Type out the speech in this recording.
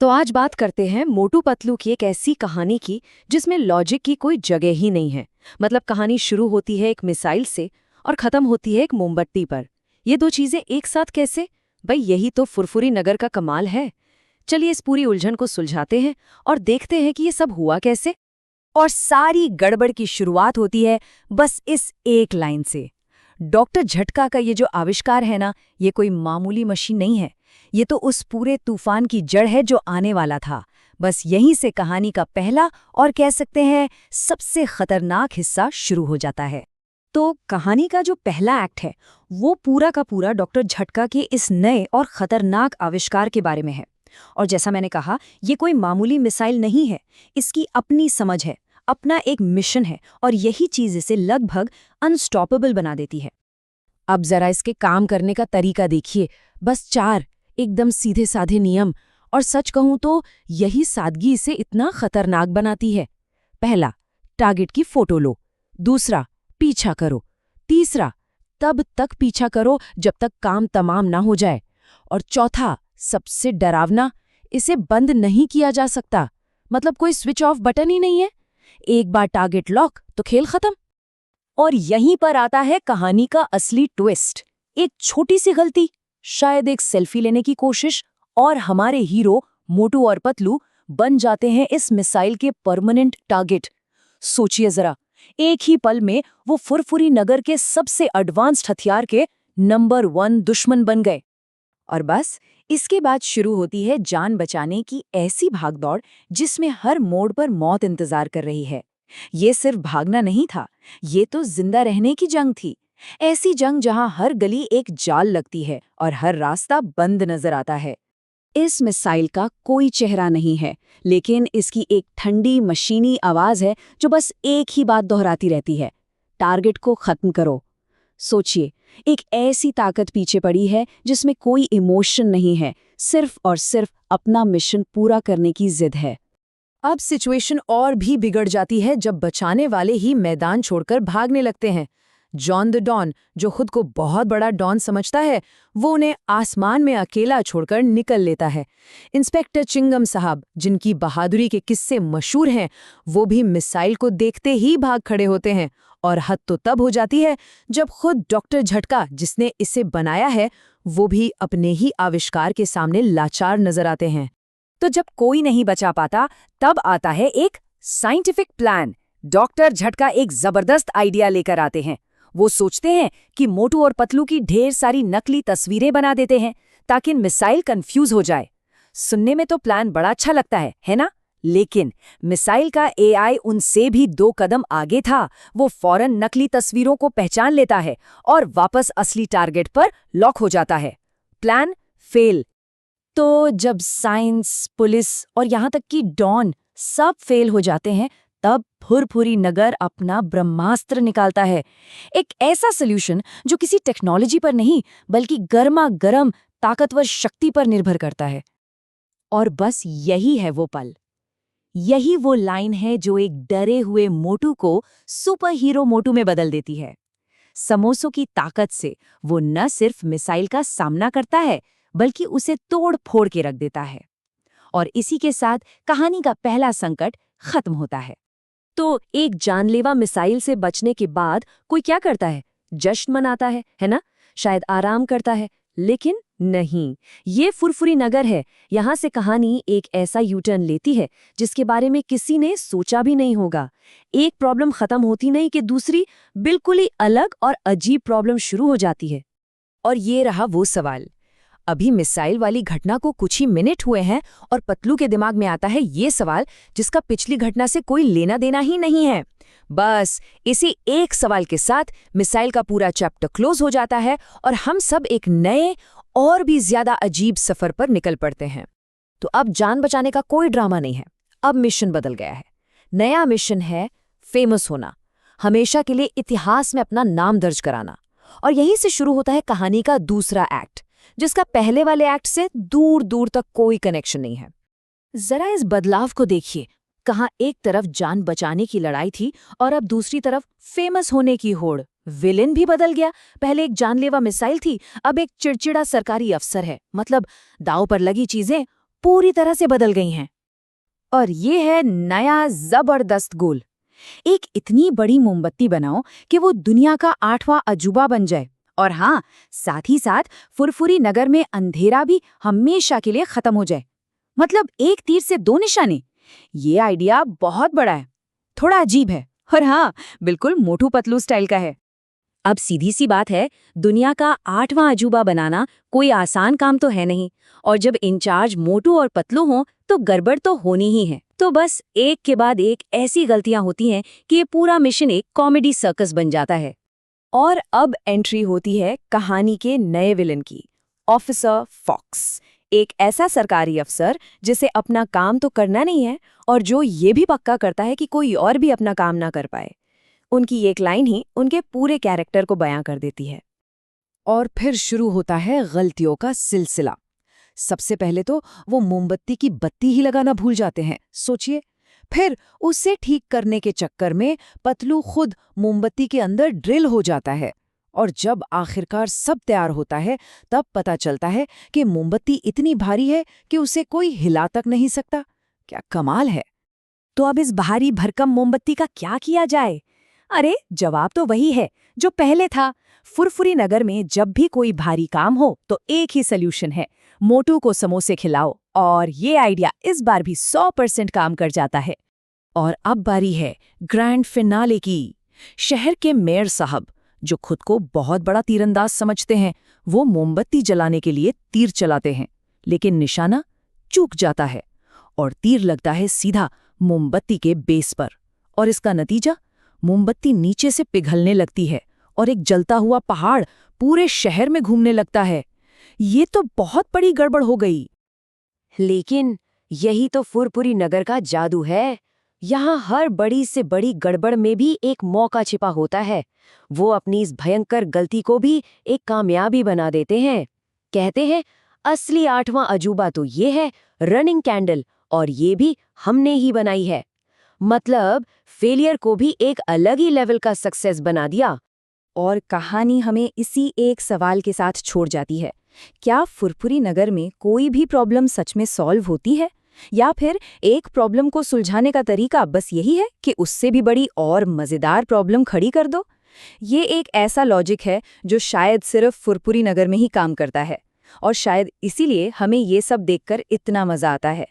तो आज बात करते हैं मोटू पतलू की एक ऐसी कहानी की जिसमें लॉजिक की कोई जगह ही नहीं है। मतलब कहानी शुरू होती है एक मिसाइल से और खत्म होती है एक मोमबत्ती पर। ये दो चीजें एक साथ कैसे? भाई यही तो फुरफुरी नगर का कमाल है। चलिए इस पूरी उलझन को सुलझाते हैं और देखते हैं कि ये सब हुआ कैसे। और सारी गड़बड़ की शुरुआत होती है बस इस एक लाइन से। डॉक्टर झटका का ये जो आविष्कार है ना, ये कोई मामूली मशीन नहीं है। ये तो उस पूरे तूफान की जड़ है जो आने वाला था। बस यहीं से कहानी का पहला और कह सकते हैं सबसे खतरनाक हिस्सा शुरू हो जाता है। तो कहानी का जो पहला एक्ट है वो पूरा का पूरा डॉक्टर झटका के इस नए और खतरनाक आविष्कार के बारे में है। और जैसा मैंने कहा, ये कोई मामूली मिसाइल नहीं है। इसकी अपनी समझ है, अपना एक मिशन है और यही चीज इसे लगभग अनस्टॉपेबल बना देती है। अब जरा इसके काम करने का तरीका देखिए। बस 4 एकदम सीधे साधे नियम, और सच कहूं तो यही सादगी इसे इतना खतरनाक बनाती है। पहला, टारगेट की फोटो लो। दूसरा, पीछा करो। तीसरा, तब तक पीछा करो जब तक काम तमाम ना हो जाए। और चौथा, सबसे डरावना, इसे बंद नहीं किया जा सकता। मतलब कोई स्विच ऑफ बटन ही नहीं है। एक बार टारगेट लॉक तो खेल खत्म। और यहीं पर आता है कहानी का असली ट्विस्ट। एक छोटी सी गलती, शायद एक सेल्फी लेने की कोशिश, और हमारे हीरो मोटू और पतलू बन जाते हैं इस मिसाइल के परमानेंट टारगेट। सोचिए जरा, एक ही पल में वो फुरफुरी नगर के सबसे एडवांस्ड हथियार के नंबर 1 दुश्मन बन गए। और बस इसके बाद शुरू होती है जान बचाने की ऐसी भागदौड़ जिसमें हर मोड़ पर मौत इंतजार कर रही है। ये सिर्फ भागना नहीं था, ये तो जिंदा रहने की जंग थी। ऐसी जंग जहां हर गली एक जाल लगती है और हर रास्ता बंद नजर आता है। इस मिसाइल का कोई चेहरा नहीं है, लेकिन इसकी एक ठंडी मशीनी आवाज है जो बस एक ही बात दोहराती रहती है, टारगेट को खत्म करो। सोचिए, एक ऐसी ताकत पीछे पड़ी है जिसमें कोई इमोशन नहीं है, सिर्फ और सिर्फ अपना मिशन पूरा करने की जिद है। अब सिचुएशन और भी बिगड़ जाती है जब बचाने वाले ही मैदान छोड़कर भागने लगते हैं। जॉन द डॉन, जो खुद को बहुत बड़ा डॉन समझता है, वो उन्हें आसमान में अकेला छोड़कर निकल लेता है। इंस्पेक्टर चिंगम साहब, जिनकी बहादुरी के किस्से मशहूर हैं, वो भी मिसाइल को देखते ही भाग खड़े होते हैं। और हद तो तब हो जाती है जब खुद डॉक्टर झटका, जिसने इसे बनाया है, वो भी अपने ही आविष्कार के सामने लाचार नजर आते हैं। तो जब कोई नहीं बचा पाता, तब आता है एक साइंटिफिक प्लान। डॉक्टर झटका एक जबरदस्त आइडिया लेकर आते हैं। वो सोचते हैं कि मोटू और पतलू की ढेर सारी नकली तस्वीरें बना देते हैं ताकि मिसाइल कंफ्यूज हो जाए। सुनने में तो प्लान बड़ा अच्छा लगता है ना? लेकिन मिसाइल का एआई उनसे भी 2 कदम आगे था। वो फौरन नकली तस्वीरों को पहचान लेता है और वापस असली टारगेट पर लॉक हो जाता है। Plan fail. तो जब साइंस, पुलिस और यहाँ तक कि डॉन सब फेल हो जाते हैं, तब फुरफुरी नगर अपना ब्रह्मास्त्र निकालता है। एक ऐसा सॉल्यूशन जो किसी टेक्नोलॉजी पर नहीं, बल्कि गर्मा गर्म ताकतवर शक्ति पर निर्भर करता है। और बस यही है वो पल, यही वो लाइन है जो एक डरे हुए मोटू को सुपर हीरो मोटू में बदल देती है। समोसों की ताकत से वो न सिर्फ मिसाइल का सामना करता है, बल्कि उसे तोड़ फोड़ के रख देता है। और इसी के साथ कहानी का पहला संकट खत्म होता है। तो एक जानलेवा मिसाइल से बचने के बाद कोई क्या करता है? जश्न मनाता है ना? शायद आराम करता है, लेकिन नहीं, ये फुरफुरी नगर है। यहाँ से कहानी एक ऐसा यूटर्न लेती है जिसके बारे में किसी ने सोचा भी नहीं होगा। एक प्रॉब्लम खत्म होती नहीं कि दूसरी बिल्कुल ही अलग और अजीब प्रॉब्लम शुरू हो जाती है। और ये रहा वो सवाल। अभी मिसाइल वाली घटना को कुछ ही मिनट हुए हैं और पतलू के दिमाग में आता है ये सवाल जिसका पिछली घटना से कोई लेना देना ही नहीं है। बस इसी एक सवाल के साथ मिसाइल का पूरा चैप्टर क्लोज हो जाता है और हम सब एक नए और भी ज्यादा अजीब सफर पर निकल पड़ते हैं। तो अब जान बचाने का कोई ड्रामा नहीं है, अब मिशन बदल गया है। नया मिशन है फेमस होना, हमेशा के लिए इतिहास में अपना नाम दर्ज कराना। और यहीं से शुरू होता है कहानी का दूसरा एक्ट, जिसका पहले वाले एक्ट से दूर दूर तक कोई कनेक्शन नहीं है। जरा इस बदलाव को देखिए, कहाँ एक तरफ जान बचाने की लड़ाई थी और अब दूसरी तरफ फेमस होने की होड़। विलेन भी बदल गया। पहले एक जानलेवा मिसाइल थी, अब एक चिड़चिड़ा सरकारी अफसर है। मतलब दांव पर लगी चीजें पूरी तरह से बदल गई हैं। और ये है नया जबरदस्त गोल। एक इतनी बड़ी मोमबत्ती बनाओ कि वो दुनिया का 8वां अजूबा बन जाए। और हाँ, साथ ही साथ फुरफुरी नगर में अंधेरा भी हमेशा के लिए खत्म हो जाए। मतलब एक तीर से दो निशाने। ये आइडिया बहुत बड़ा है, थोड़ा अजीब है, और हाँ, बिल्कुल मोटू पतलू स्टाइल का है। अब सीधी सी बात है, दुनिया का 8वां अजूबा बनाना कोई आसान काम तो है नहीं, और जब इंचार्ज मोटू और पतलू हों तो गड़बड़ तो होनी ही है। तो बस एक के बाद एक ऐसी गलतियां होती हैं कि ये पूरा मिशन एक कॉमेडी सर्कस बन जाता है। और अब एंट्री होती है कहानी के नए विलन की, ऑफिसर फॉक्स। एक ऐसा सरकारी अफसर जिसे अपना काम तो करना नहीं है और जो ये भी पक्का करता है कि कोई और भी अपना काम ना कर पाए। उनकी एक लाइन ही उनके पूरे कैरेक्टर को बयां कर देती है। और फिर शुरू होता है गलतियों का सिलसिला। सबसे पहले तो वो मोमबत्ती की बत्ती ही लगाना भूल जाते हैं, सोचिए। फिर उसे ठीक करने के चक्कर में पतलू खुद मोमबत्ती के अंदर ड्रिल हो जाता है। और जब आखिरकार सब तैयार होता है तब पता चलता है कि मोमबत्ती इतनी भारी है कि उसे कोई हिला तक नहीं सकता। क्या कमाल है। तो अब इस भारी भरकम मोमबत्ती का क्या किया जाए? अरे जवाब तो वही है जो पहले था। फुरफुरी नगर में जब भी कोई भारी काम हो तो एक ही सल्यूशन है, मोटू को समोसे खिलाओ। और ये आइडिया इस बार भी 100% काम कर जाता है। और अब बारी है ग्रैंड फिनाले की। शहर के मेयर साहब, जो खुद को बहुत बड़ा तीरंदाज समझते हैं, वो मोमबत्ती जलाने के लिए तीर चलाते हैं, लेकिन निशाना चूक जाता है और तीर लगता है सीधा मोमबत्ती के बेस पर। और इसका नतीजा, मोमबत्ती नीचे से पिघलने लगती है और एक जलता हुआ पहाड़ पूरे शहर में घूमने लगता है। ये तो बहुत बड़ी गड़बड़ हो गई। लेकिन यही तो फुरफुरी नगर का जादू है। यहाँ हर बड़ी से बड़ी गड़बड़ में भी एक मौका छिपा होता है। वो अपनी इस भयंकर गलती को भी एक कामयाबी बना देते हैं। कहते हैं असली 8वां अजूबा तो ये है, रनिंग कैंडल, और ये भी हमने ही बनाई है। मतलब फेलियर को भी एक अलग ही लेवल का सक्सेस बना दिया। और कहानी हमें इसी एक सवाल के साथ छोड़ जाती है, क्या फुरफुरी नगर में कोई भी प्रॉब्लम सच में सॉल्व होती है, या फिर एक प्रॉब्लम को सुलझाने का तरीका बस यही है कि उससे भी बड़ी और मज़ेदार प्रॉब्लम खड़ी कर दो? ये एक ऐसा लॉजिक है जो शायद सिर्फ फुरफुरी नगर में ही काम करता है, और शायद इसीलिए हमें ये सब देखकर इतना मज़ा आता है।